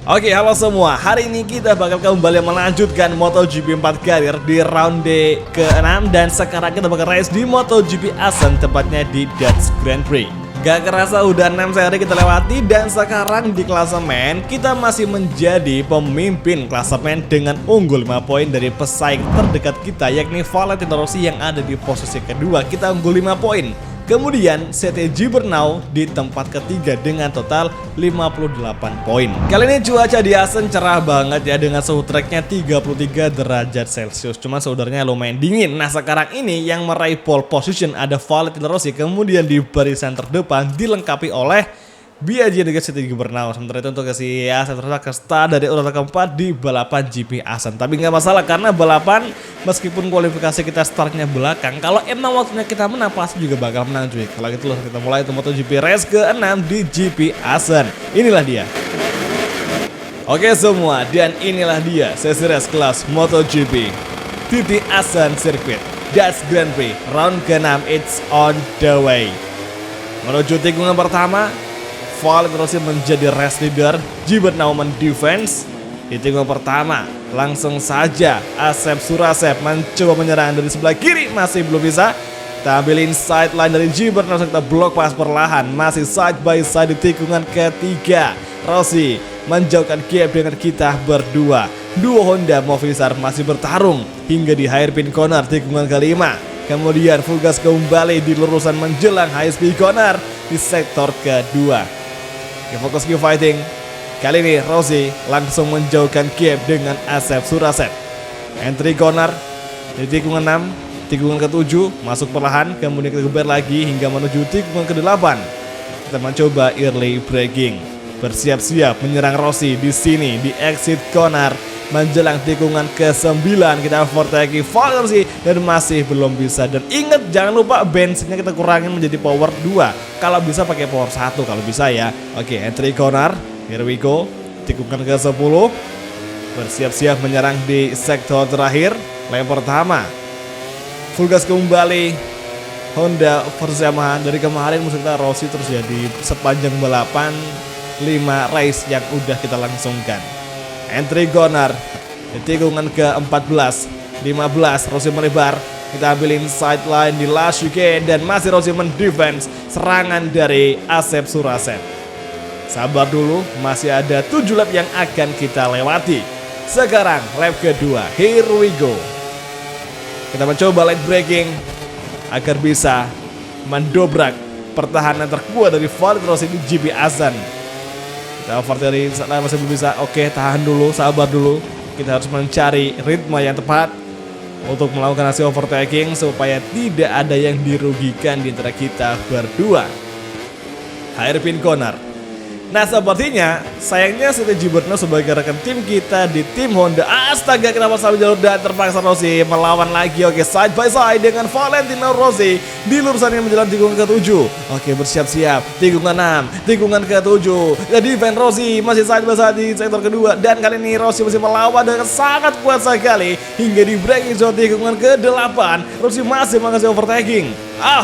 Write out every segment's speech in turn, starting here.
Oke, halo semua. Hari ini kita bakal kembali melanjutkan MotoGP 4 karir di ronde ke-6 dan sekarang kita bakal race di MotoGP Assen, tepatnya di Dutch Grand Prix. Gak kerasa udah 6 seri kita lewati dan sekarang di klasemen kita masih menjadi pemimpin klasemen dengan unggul 5 poin dari pesaing terdekat kita, yakni Valentino Rossi yang ada di posisi kedua. Kita unggul 5 poin. Kemudian CT Gibernau di tempat ketiga dengan total 58 poin. Kali ini cuaca di Assen cerah banget ya, dengan suhu treknya 33 derajat Celcius. Cuma saudaranya lumayan dingin. Nah, sekarang ini yang meraih pole position ada Valentino Rossi, kemudian di barisan terdepan dilengkapi oleh Biaggi dengan CT Gibernau. Sementara itu untuk si Assen terus ke start dari urutan keempat di balapan GP Assen. Tapi nggak masalah karena balapan meskipun kualifikasi kita startnya belakang, kalau emang waktunya kita menang pasti juga bakal menang cuy. Kalau gitu loh kita mulai itu MotoGP race ke-6 di GP Assen. Inilah dia. Oke semua, dan inilah dia sesi race kelas MotoGP di Assen Circuit Dutch Grand Prix round ke-6. It's on the way. Menuju tikungan pertama, Valentino Rossi menjadi race leader, Gibernau mendefense. Di tikungan pertama, langsung saja Asep Surasep mencoba menyerang dari sebelah kiri, masih belum bisa. Kita ambil inside line dari Gibernau, kita blok pas perlahan, masih side by side di tikungan ketiga. Rossi menjauhkan gap dengan kita berdua. Duo Honda Movistar masih bertarung hingga di hairpin corner tikungan kelima. Kemudian full gas kembali di lurusan menjelang high speed corner di sektor kedua. Fokus ke fighting. Kali ini Rossi langsung menjauhkan gap dengan Asep Surasep. Entry corner di tikungan 6, tikungan ke-7 masuk perlahan, kemudian kita geber lagi hingga menuju tikungan ke-8. Kita mencoba early braking. Bersiap-siap menyerang Rossi di sini di exit corner menjelang tikungan ke-9. Kita overtake Valentino Rossi dan masih belum bisa. Dan ingat, jangan lupa bensinnya kita kurangin menjadi power 2. Kalau bisa pakai power 1 kalau bisa ya. Oke, entry corner. Here we go. Tikungan ke-10. Bersiap-siap menyerang di sektor terakhir. Lap pertama. Full gas kembali. Honda versus Yamaha. Dari kemarin musuh kita Rossi terus ya di sepanjang balapan 5 race yang udah kita langsungkan. Entry corner di tikungan ke-14, 15, Rossi melebar. Kita ambil inside line di last chicane dan masih Rossi mendefense serangan dari Asep Surasep. Sabar dulu, masih ada 7 lap yang akan kita lewati. Sekarang lap kedua, here we go. Kita mencoba late braking agar bisa mendobrak pertahanan terkuat dari Valentino Rossi di GP Assen. Kita overtake masih belum bisa. Oke, tahan dulu, sabar dulu. Kita harus mencari ritme yang tepat untuk melakukan hasil overtaking supaya tidak ada yang dirugikan di antara kita berdua. Hairpin corner. Nah, sepertinya sayangnya CT Gibernau sebagai rekan tim kita di tim Honda, astaga, kenapa sampai jalur dan terpaksa Rossi melawan lagi. Oke, side by side dengan Valentino Rossi di lurusan yang menjelang tikungan ke-7. Oke, bersiap-siap tikungan 6, tikungan ke-7. Jadi Van Rossi masih side by side di sektor kedua dan kali ini Rossi masih melawan dengan sangat kuat sekali hingga di braking zone tikungan ke-8. Rossi masih mengasih overtaking.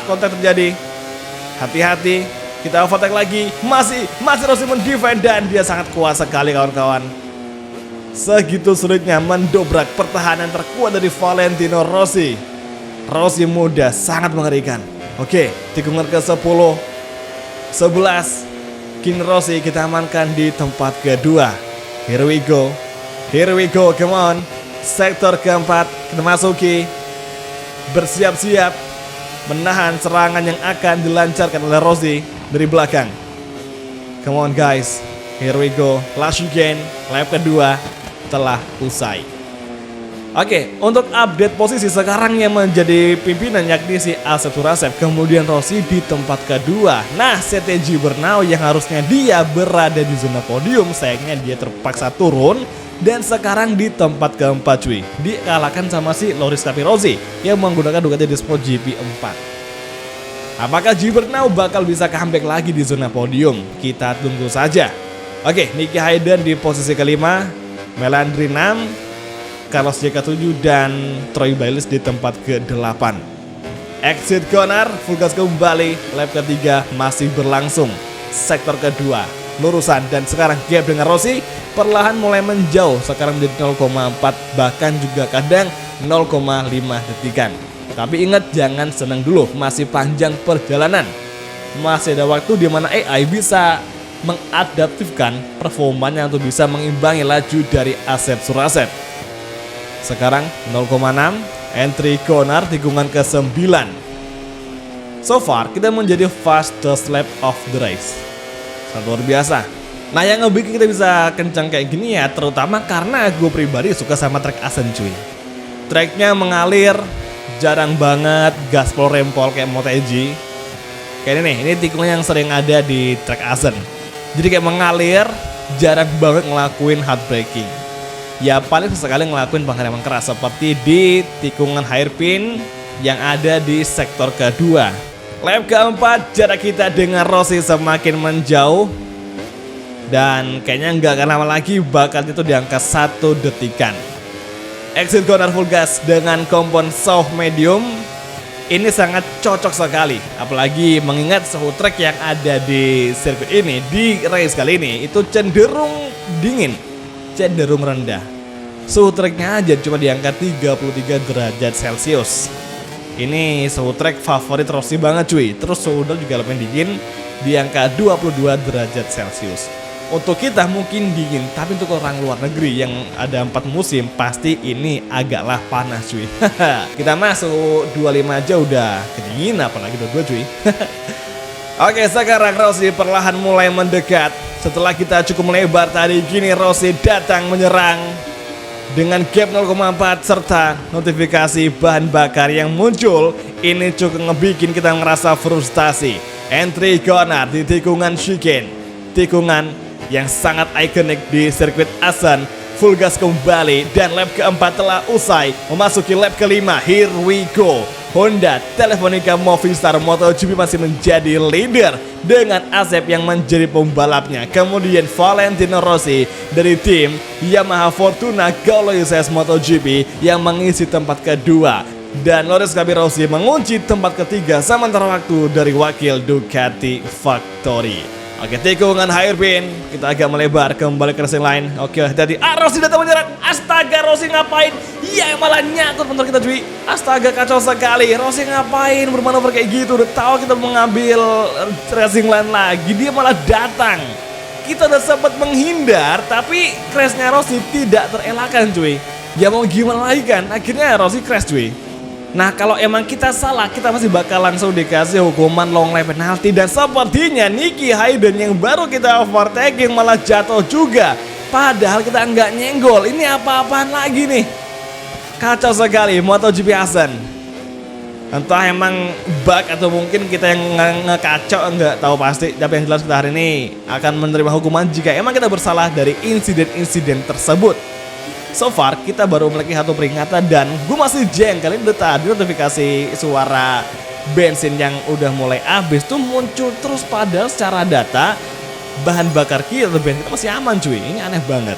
Kontak terjadi. Hati-hati. Kita overtake lagi, masih Rossi mendefend dan dia sangat kuat sekali kawan-kawan. Segitu sulitnya mendobrak pertahanan terkuat dari Valentino Rossi. Rossi muda sangat mengerikan. Oke, tikungan ke-10, 11, King Rossi kita amankan di tempat kedua. Here we go, come on. Sektor keempat kita masuki. Bersiap-siap menahan serangan yang akan dilancarkan oleh Rossi dari belakang. Come on guys, here we go. Last chicane, lap kedua telah usai. Oke, untuk update posisi sekarang yang menjadi pimpinan yakni si Asep Surasep, kemudian Rossi di tempat kedua. Nah, CT Gibernau yang harusnya dia berada di zona podium, sayangnya dia terpaksa turun dan sekarang di tempat keempat cuy. Dikalahkan sama si Loris Capirossi yang menggunakan Ducati Sport GP 4. Apakah Gibernau bakal bisa comeback lagi di zona podium? Kita tunggu saja. Oke, Nicky Hayden di posisi kelima, Melandri 6, Carlos J ke-7 dan Troy Bayliss di tempat ke-8. Exit corner, full gas kembali, lap ketiga masih berlangsung. Sektor kedua, lurusan. Dan sekarang gap dengan Rossi perlahan mulai menjauh, sekarang menjadi 0,4 bahkan juga kadang 0,5 detikan. Tapi ingat, jangan senang dulu, masih panjang perjalanan. Masih ada waktu di mana AI bisa mengadaptifkan performanya untuk bisa mengimbangi laju dari Asep Surasep. Sekarang 0,6, entry corner tikungan ke-9. So far kita menjadi fastest lap of the race. Sangat luar biasa. Nah, yang ngebikin kita bisa kencang kayak gini ya terutama karena gue pribadi suka sama track Asen cuy. Tracknya mengalir, jarang banget gaspol rempol kayak MotoGP. Kayak ini tikungan yang sering ada di track Asen. Jadi kayak mengalir, jarang banget ngelakuin hard braking. Ya paling sesekali ngelakuin pengereman keras seperti di tikungan hairpin yang ada di sektor kedua. Lap keempat, jarak kita dengan Rossi semakin menjauh. Dan kayaknya nggak akan lama lagi bakal itu di angka 1 detikan. Exit corner full gas dengan kompon soft medium. Ini sangat cocok sekali, apalagi mengingat suhu track yang ada di sirkuit ini, di race kali ini itu cenderung dingin, cenderung rendah. Suhu tracknya aja cuma di angka 33 derajat Celcius. Ini suhu track favorit Rossi banget cuy. Terus suhu udara juga lebih dingin di angka 22 derajat Celcius. Untuk kita mungkin dingin, tapi untuk orang luar negeri yang ada 4 musim pasti ini agaklah panas cuy. Kita masuk 25 aja udah kedinginan, apalagi 22 cuy. Oke, sekarang Rossi perlahan mulai mendekat. Setelah kita cukup melebar tadi, kini Rossi datang menyerang dengan gap 0,4 serta notifikasi bahan bakar yang muncul. Ini cukup ngebikin kita ngerasa frustasi. Entry corner di tikungan chicane, tikungan yang sangat ikonik di sirkuit Asen. Full gas kembali dan lap keempat telah usai. Memasuki lap kelima, here we go. Honda Telefonica Movistar MotoGP masih menjadi leader dengan Asep yang menjadi pembalapnya. Kemudian Valentino Rossi dari tim Yamaha Fortuna Gauloises MotoGP yang mengisi tempat kedua. Dan Loris Capirossi mengunci tempat ketiga sementara waktu dari wakil Ducati Factory. Oke, tikungan hairpin, kita agak melebar kembali ke racing line. Oke, jadi Rossi datang menyerang. Astaga, Rossi ngapain? Ya malah nyangkut motor kita cuy. Astaga, kacau sekali. Rossi ngapain bermanuver kayak gitu? Udah tahu kita mengambil racing line lagi, dia malah datang. Kita udah sempat menghindar, tapi crashnya Rossi tidak terelakkan cuy. Ya mau gimana lagi kan? Akhirnya Rossi crash cuy. Nah, kalau emang kita salah, kita masih bakal langsung dikasih hukuman long lap penalti. Dan sepertinya Nicky Hayden yang baru kita overtaking malah jatuh juga. Padahal kita nggak nyenggol. Ini apa-apaan lagi nih? Kacau sekali MotoGP Asen. Entah emang bug atau mungkin kita yang ngekacau, nggak tahu pasti. Tapi yang jelas kita hari ini akan menerima hukuman jika emang kita bersalah dari insiden-insiden tersebut. So far kita baru memiliki 1 peringatan dan gue masih jengkel. Ini tadi notifikasi suara bensin yang udah mulai habis tuh muncul terus, padahal secara data bahan bakar kita atau bensin kita masih aman cuy. Ini aneh banget.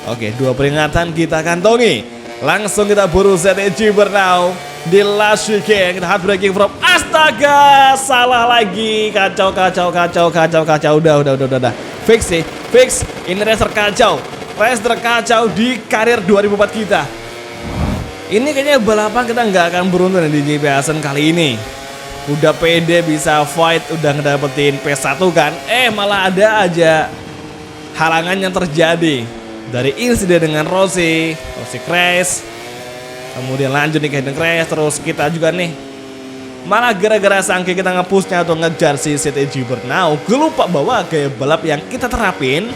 Oke, 2 peringatan kita kantongi. Langsung kita buru ZTG Bernau di last chicane. Kita hard braking from, astaga, salah lagi. Kacau. Udah. Fix sih, fix. Ini racer kacau. Racer kacau di karir 2004 kita. Ini kayaknya balapan kita nggak akan beruntung di GP Asen kali ini. Udah pede bisa fight, udah ngedapetin P1 kan. Malah ada aja halangan yang terjadi. Dari insiden dengan Rossi crash. Kemudian lanjut nih Hayden crash. Terus kita juga nih malah gara-gara saking kita ngepushnya atau ngejar si ZTG Bernau, gue lupa bahwa gaya balap yang kita terapin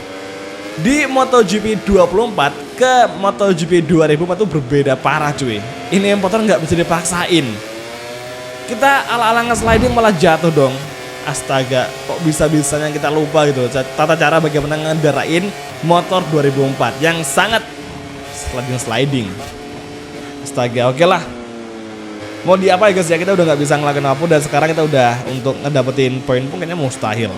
di MotoGP 24 ke MotoGP 2004 itu berbeda parah cuy. Ini motor nggak bisa dipaksain. Kita ala-ala nge-sliding malah jatuh dong. Astaga, kok bisa-bisanya kita lupa gitu tata cara bagaimana ngendarain motor 2004 yang sangat sliding. Astaga, oke lah. Mau diapa ya guys ya, kita udah nggak bisa ngelakuin apa dan sekarang kita udah untuk ngedapetin poin pun kayaknya mustahil.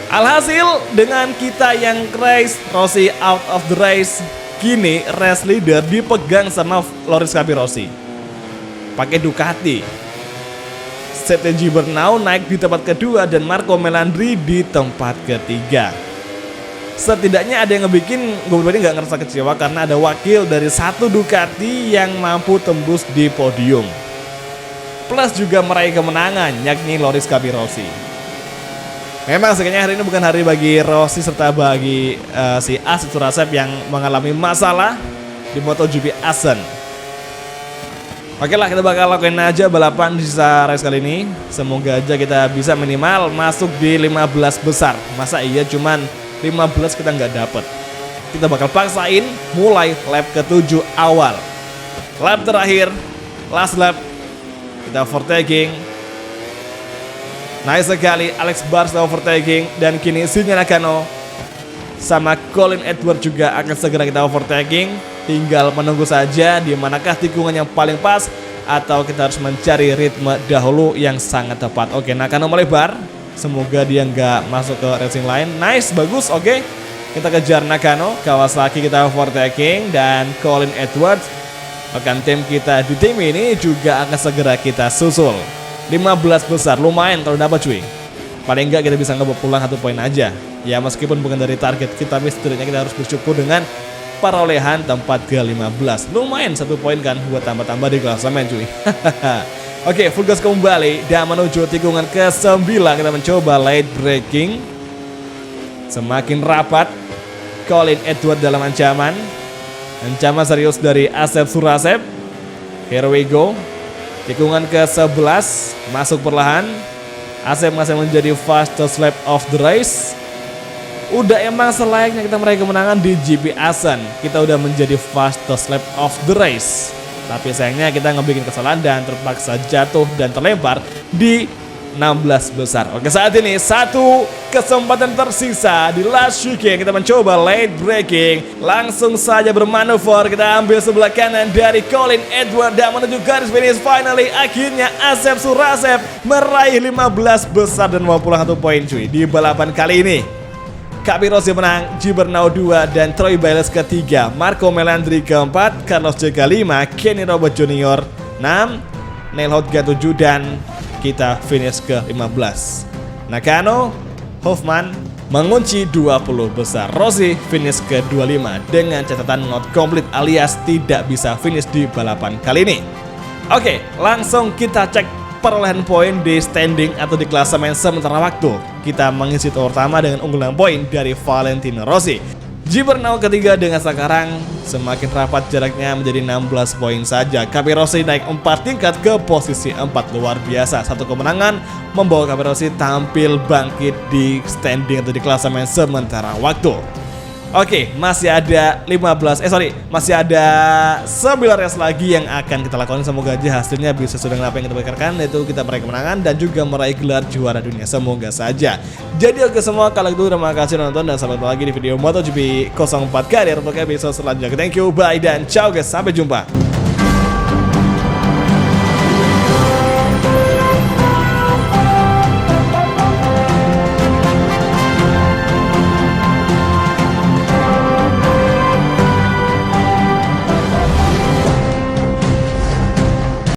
Alhasil dengan kita yang crash, Rossi out of the race. Kini race leader dipegang sama Loris Capirossi pakai Ducati. CT Gibernau naik di tempat kedua dan Marco Melandri di tempat ketiga. Setidaknya ada yang ngebikin gue pribadi nggak ngerasa kecewa karena ada wakil dari satu Ducati yang mampu tembus di podium. Plus juga meraih kemenangan, yakni Loris Capirossi. Memang sebenarnya hari ini bukan hari bagi Rossi serta bagi si Asep Surasep yang mengalami masalah di MotoGP Assen. Oke lah, kita bakal lakuin aja balapan di sisa race kali ini. Semoga aja kita bisa minimal masuk di 15 besar. Masa iya cuman 15 kita nggak dapet. Kita bakal paksain mulai lap ke-7 awal. Lap terakhir, last lap, kita overtaking. Nice sekali, Alex Bars overtaking. Dan kini Shinya Nakano sama Colin Edward juga akan segera kita overtaking. Tinggal menunggu saja di manakah tikungan yang paling pas, atau kita harus mencari ritme dahulu yang sangat tepat. Oke, Nakano melebar. Semoga dia nggak masuk ke racing line. Nice, bagus, oke. Kita kejar Nakano. Kawasaki kita overtaking. Dan Colin Edwards, rekan tim kita di tim ini, juga akan segera kita susul. 15 besar, lumayan kalau dapat cuy. Paling nggak kita bisa ngebawa pulang 1 poin aja. Ya meskipun bukan dari target kita, tapi setidaknya kita harus bersyukur dengan perolehan tempat ke-15. Lumayan 1 poin kan buat tambah-tambah di klasemen cuy. Oke, full gas kembali dan menuju tikungan ke-9. Kita mencoba late braking. Semakin rapat. Colin Edward dalam ancaman. Ancaman serius dari Asep Surasep. Here we go. Tikungan ke-11. Masuk perlahan. Asep masih menjadi fastest lap of the race. Udah emang selayaknya kita meraih kemenangan di GP Assen. Kita udah menjadi fastest lap of the race. Tapi sayangnya kita ngebikin kesalahan dan terpaksa jatuh dan terlempar di 16 besar. Oke, saat ini 1 kesempatan tersisa di last chicane. Kita mencoba late braking. Langsung saja bermanuver. Kita ambil sebelah kanan dari Colin Edward dan menuju garis finish. Finally, akhirnya Asep Surasep meraih 15 besar dan 21 poin cuy di balapan kali ini. Capirossi menang, Gibernau 2 dan Troy Bayliss ketiga, Marco Melandri keempat, Carlos J ke-5, Kenny Robert Jr. 6, Neil Hot ke-7 dan kita finish ke-15. Nakano, Hoffman mengunci 20 besar. Rossi finish ke-25 dengan catatan not complete alias tidak bisa finish di balapan kali ini. Oke, langsung kita cek perolehan poin di standing atau di klasemen sementara waktu. Kita mengisi tour pertama dengan unggulan poin dari Valentino Rossi. Gibernau ketiga dengan sekarang semakin rapat jaraknya menjadi 16 poin saja. Capirossi naik 4 tingkat ke posisi 4, luar biasa. 1 kemenangan membawa Capirossi tampil bangkit di standing atau di klasemen sementara waktu. Oke, masih ada masih ada 9 race lagi yang akan kita lakukan. Semoga aja hasilnya bisa sesuai dengan apa yang kita pikirkan, yaitu kita meraih kemenangan dan juga meraih gelar juara dunia. Semoga saja. Jadi oke semua, kalau gitu terima kasih nonton dan sampai jumpa lagi di video MotoGP 04 Karir untuk episode selanjutnya. Thank you, bye dan ciao guys, sampai jumpa.